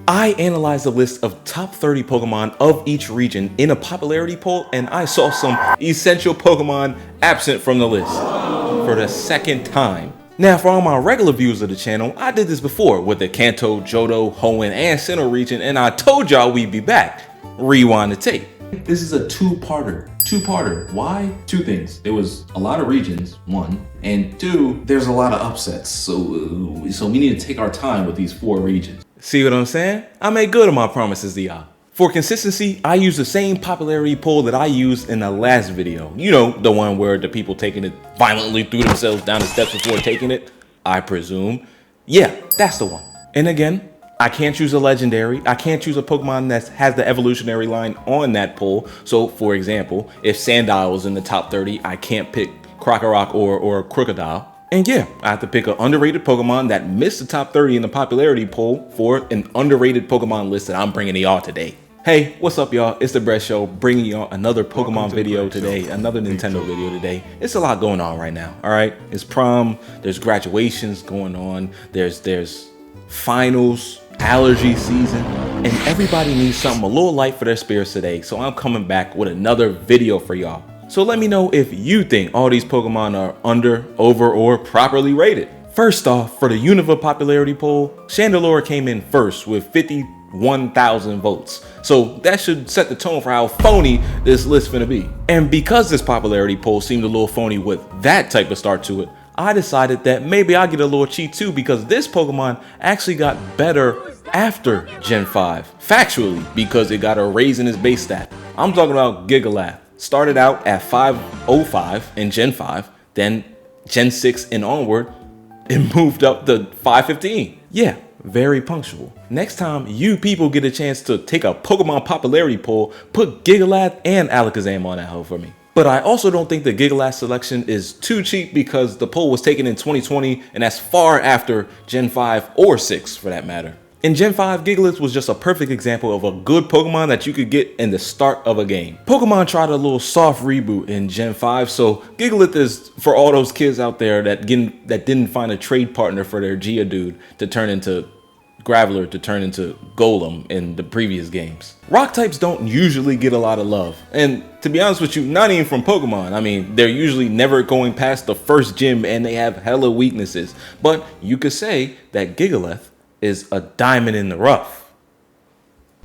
I analyzed a list of top 30 Pokemon of each region in a popularity poll, and I saw some essential Pokemon absent from the list for the second time. Now, for all my regular viewers of the channel, I did this before with the Kanto, Johto, Hoenn, and Sinnoh region, and I told y'all we'd be back. Rewind the tape. This is a two-parter. Why? Two things. There was a lot of regions, one, and two, there's a lot of upsets. So we need to take our time with these 4 regions. See what I'm saying? I made good on my promises to y'all. For consistency, I use the same popularity poll that I used in the last video. You know, the one where the people taking it violently threw themselves down the steps before taking it, I presume. Yeah, that's the one. And again, I can't choose a legendary. I can't choose a Pokemon that has the evolutionary line on that poll. So for example, if Sandile was in the top 30, I can't pick Krokorok or Crocodile. And yeah, I have to pick an underrated Pokemon that missed the top 30 in the popularity poll for an underrated Pokemon list that I'm bringing to y'all today. Hey, what's up y'all? It's the Bread Show, bringing y'all another Pokemon video today, another Nintendo video today. It's a lot going on right now, all right? It's prom, there's graduations going on, there's finals, allergy season, and everybody needs something a little light for their spirits today. So I'm coming back with another video for y'all. So let me know if you think all these Pokemon are under, over, or properly rated. First off, for the Unova popularity poll, Chandelure came in first with 51,000 votes. So that should set the tone for how phony this list finna be. And because this popularity poll seemed a little phony with that type of start to it, I decided that maybe I'll get a little cheat too, because this Pokemon actually got better after Gen 5. Factually, because it got a raise in its base stat. I'm talking about Gigalith. Started out at 505 in Gen 5, then Gen 6 and onward, it moved up to 515. Yeah, very punctual. Next time you people get a chance to take a Pokemon popularity poll, put Gigalith and Alakazam on that hoe for me. But I also don't think the Unova Selection is too cheap, because the poll was taken in 2020, and that's far after Gen 5 or 6 for that matter. In Gen 5, Gigalith was just a perfect example of a good Pokemon that you could get in the start of a game. Pokemon tried a little soft reboot in Gen 5, so Gigalith is for all those kids out there that didn't find a trade partner for their Geodude to turn into Graveler to turn into Golem in the previous games. Rock types don't usually get a lot of love, and to be honest with you, not even from Pokemon. I mean, they're usually never going past the first gym and they have hella weaknesses, but you could say that Gigalith is a diamond in the rough.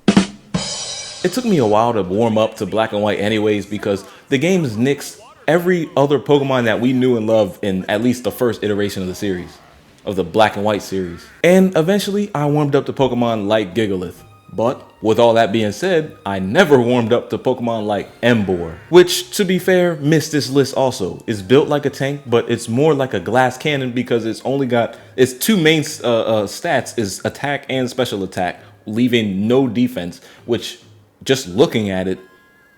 It took me a while to warm up to Black and White anyways, because the game's nixed every other Pokemon that we knew and loved in at least the first iteration of the series, of the Black and White series. And eventually I warmed up to Pokemon like Gigalith. But with all that being said, I never warmed up to Pokemon like Emboar, which, to be fair, missed this list also. It's built like a tank, but it's more like a glass cannon, because it's only got its two main stats is attack and special attack, leaving no defense, which, just looking at it,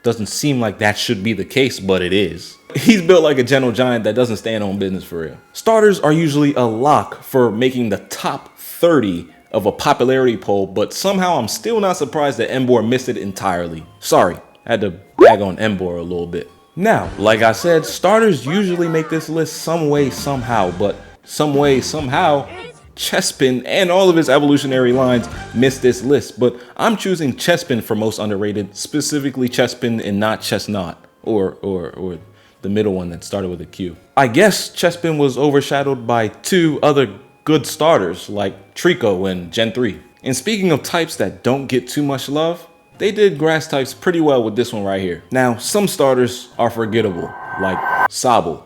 doesn't seem like that should be the case, but it is. He's built like a gentle giant that doesn't stand on business for real. Starters are usually a lock for making the top 30 of a popularity poll, but somehow I'm still not surprised that Emboar missed it entirely. Sorry, I had to bag on Emboar a little bit. Now, like I said, starters usually make this list some way, somehow, but some way, somehow, Chespin and all of his evolutionary lines missed this list, but I'm choosing Chespin for most underrated, specifically Chespin and not Chestnut, or the middle one that started with a Q. I guess Chespin was overshadowed by 2 other good starters like Trico in Gen 3. And speaking of types that don't get too much love, they did grass types pretty well with this one right here. Now, some starters are forgettable, like Sobble.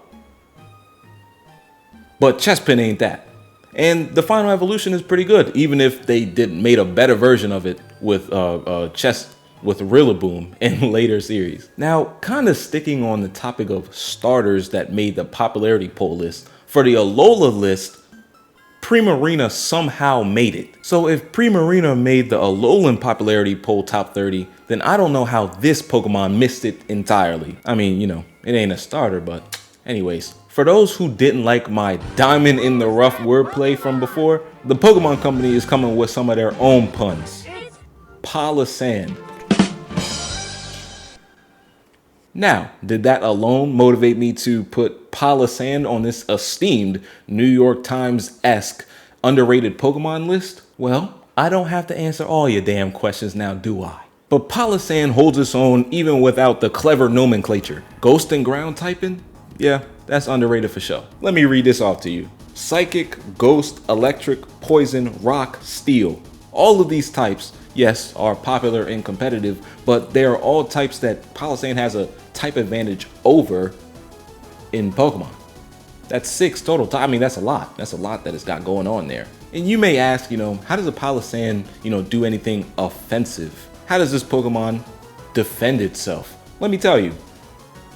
But Chespin ain't that. And the final evolution is pretty good, even if they made a better version of it with Rillaboom in later series. Now, kind of sticking on the topic of starters that made the popularity poll list, for the Alola list, Primarina somehow made it. So if Primarina made the Alolan popularity poll top 30, then I don't know how this Pokemon missed it entirely. I mean, you know, it ain't a starter, but anyways. For those who didn't like my diamond in the rough wordplay from before, the Pokemon Company is coming with some of their own puns. Palisand. Now, did that alone motivate me to put Palisand on this esteemed New York Times-esque underrated Pokemon list? Well, I don't have to answer all your damn questions now, do I? But Palossand holds its own even without the clever nomenclature. Ghost and ground typing? Yeah, that's underrated for sure. Let me read this off to you. Psychic, ghost, electric, poison, rock, steel. All of these types, yes, are popular and competitive, but they are all types that Palossand has a type advantage over in Pokemon. That's 6 total. I mean, that's a lot. That's a lot that it's got going on there. And you may ask, how does a Palossand, do anything offensive? How does this Pokemon defend itself? Let me tell you.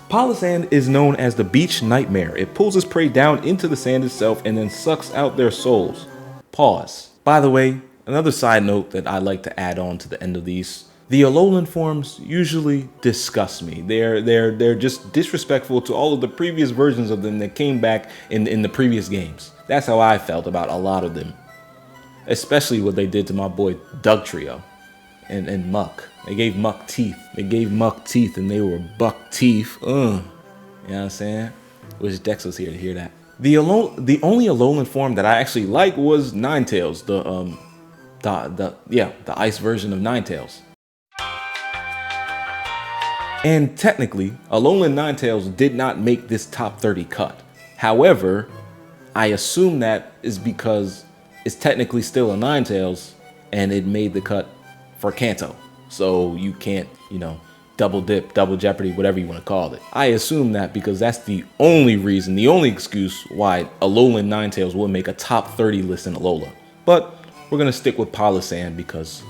Palossand is known as the beach nightmare. It pulls its prey down into the sand itself and then sucks out their souls. Pause. By the way, another side note that I like to add on to the end of these. The Alolan forms usually disgust me. They're just disrespectful to all of the previous versions of them that came back in the previous games. That's how I felt about a lot of them. Especially what they did to my boy Dugtrio and Muck. They gave Muck teeth. They gave Muck teeth and they were buck teeth. You know what I'm saying? Wish Dex was here to hear that. The only Alolan form that I actually like was Ninetales. The ice version of Ninetales. And technically, Alolan Ninetales did not make this top 30 cut. However, I assume that is because it's technically still a Ninetales and it made the cut for Kanto. So you can't, double dip, double jeopardy, whatever you want to call it. I assume that because that's the only reason, the only excuse why Alolan Ninetales would make a top 30 list in Alola. But we're going to stick with Palossand because,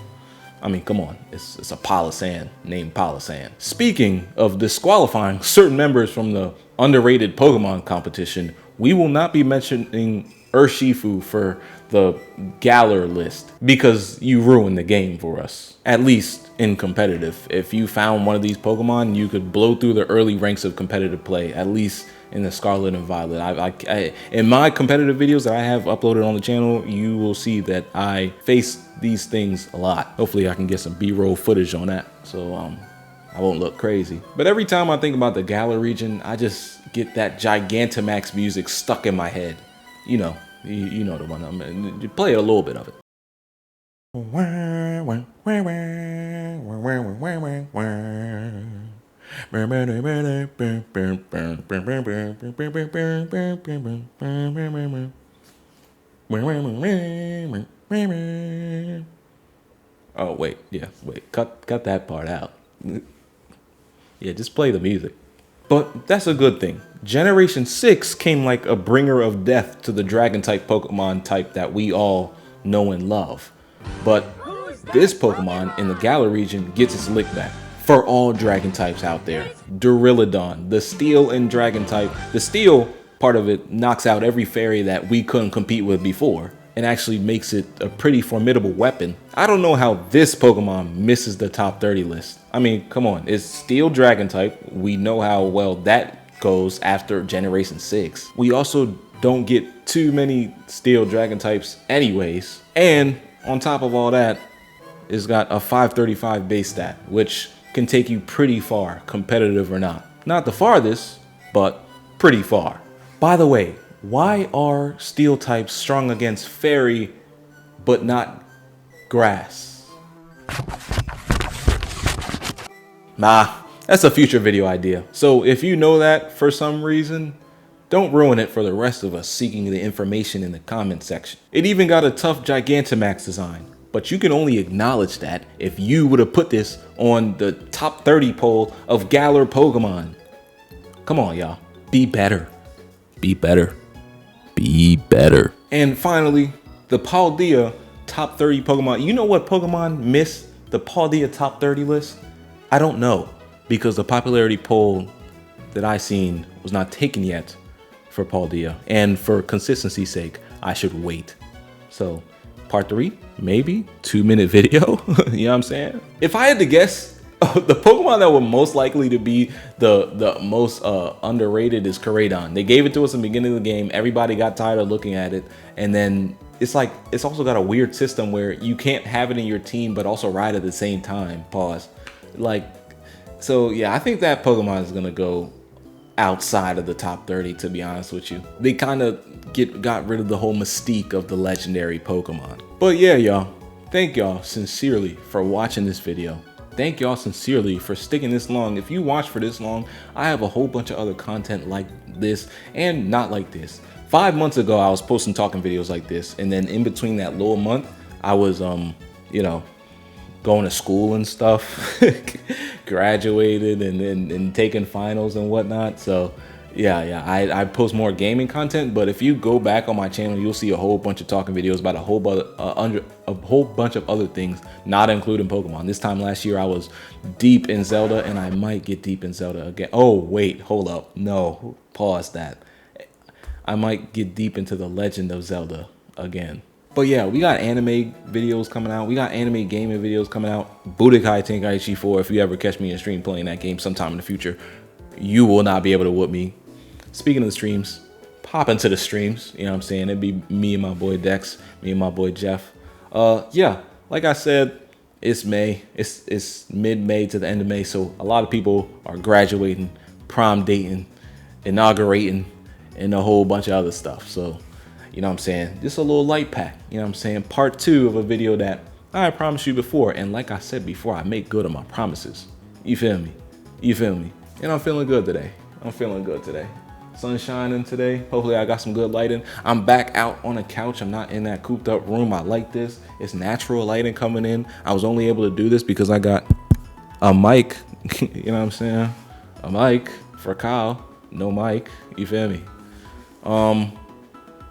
I mean, come on, it's a Palossand named Palossand. Speaking of disqualifying certain members from the underrated Pokemon competition, we will not be mentioning Urshifu for the Galar list because you ruined the game for us, at least in competitive. If you found one of these Pokemon, you could blow through the early ranks of competitive play, at least in the Scarlet and Violet. In my competitive videos that I have uploaded on the channel, you will see that I face these things a lot. Hopefully I can get some B-roll footage on that, so I won't look crazy. But every time I think about the Galar region, I just get that Gigantamax music stuck in my head. You know the one. You play a little bit of it. Oh wait, cut that part out. Yeah, just play the music. But that's a good thing. Generation 6 came like a bringer of death to the Dragon-type Pokemon type that we all know and love. But this Pokemon in the Galar region gets its lick back. For all Dragon types out there, Duraludon, the Steel and Dragon type. The Steel part of it knocks out every fairy that we couldn't compete with before and actually makes it a pretty formidable weapon. I don't know how this Pokemon misses the top 30 list. I mean, come on, it's Steel Dragon type. We know how well that goes after Generation 6. We also don't get too many Steel Dragon types anyways. And on top of all that, it's got a 535 base stat, which can take you pretty far, competitive or not. Not the farthest, but pretty far. By the way, why are Steel types strong against Fairy, but not Grass? Nah, that's a future video idea. So if you know that for some reason, don't ruin it for the rest of us seeking the information in the comment section. It even got a tough Gigantamax design, but you can only acknowledge that if you would have put this on the top 30 poll of Galar Pokemon. Come on, y'all. Be better. Be better. Be better. And finally, the Paldea top 30 Pokemon. You know what Pokemon missed the Paldea top 30 list? I don't know, because the popularity poll that I seen was not taken yet for Paldea. And for consistency's sake, I should wait. So part 3, maybe 2-minute video. You know what I'm saying? If I had to guess, the Pokemon that were most likely to be the most underrated is Koraidon. They gave it to us in the beginning of the game. Everybody got tired of looking at it. And then it's like, it's also got a weird system where you can't have it in your team, but also ride at the same time. Pause. So yeah, I think that Pokemon is going to go outside of the top 30, to be honest with you. They kind of got rid of the whole mystique of the legendary Pokemon. But yeah, y'all. thank y'all sincerely for watching this video. Thank y'all sincerely for sticking this long. If you watch for this long, I have a whole bunch of other content like this and not like this. 5 months ago, I was posting talking videos like this. And then in between that little month, I was, you know, going to school and stuff, graduated and taking finals and whatnot. So yeah, I post more gaming content, but if you go back on my channel, you'll see a whole bunch of talking videos about a whole bunch of other things, not including Pokemon. This time last year, I was deep in Zelda, and I might get deep in Zelda again. Oh, wait, hold up. No, pause that. I might get deep into the Legend of Zelda again. But yeah, we got anime videos coming out. We got anime gaming videos coming out. Budokai Tenkaichi 4, if you ever catch me in stream playing that game sometime in the future, you will not be able to whoop me. Speaking of the streams, pop into the streams. You know what I'm saying? It'd be me and my boy Dex, me and my boy Jeff. Yeah, like I said, it's May. It's mid-May to the end of May, so a lot of people are graduating, prom dating, inaugurating, and a whole bunch of other stuff. So, you know what I'm saying? Just a little light pack. You know what I'm saying? Part 2 of a video that I promised you before. And like I said before, I make good on my promises. You feel me? You feel me? And I'm feeling good today. I'm feeling good today. Sun shining today. Hopefully I got some good lighting. I'm back out on the couch. I'm not in that cooped up room. I like this. It's natural lighting coming in. I was only able to do this because I got a mic. You know what I'm saying? A mic for Kyle. No mic. You feel me?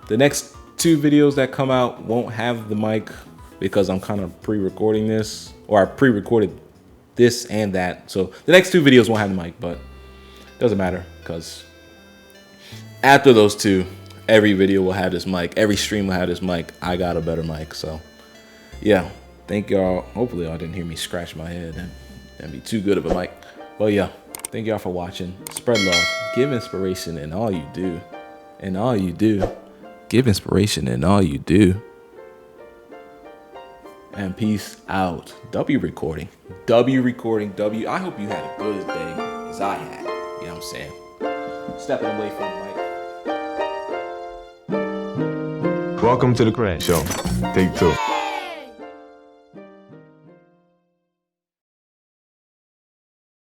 The next 2 videos that come out won't have the mic because I'm kind of pre-recording this, or I pre-recorded this and that. So the next 2 videos won't have the mic, but it doesn't matter because after those 2, every video will have this mic. Every stream will have this mic. I got a better mic. So yeah, thank y'all. Hopefully y'all didn't hear me scratch my head and be too good of a mic. But yeah, thank y'all for watching. Spread love. Give inspiration in all you do. In all you do. Give inspiration in all you do. And peace out. W recording. W recording. W. I hope you had a good day as I had. You know what I'm saying? Stepping away from the mic. Welcome to the Crash Show. Take 2.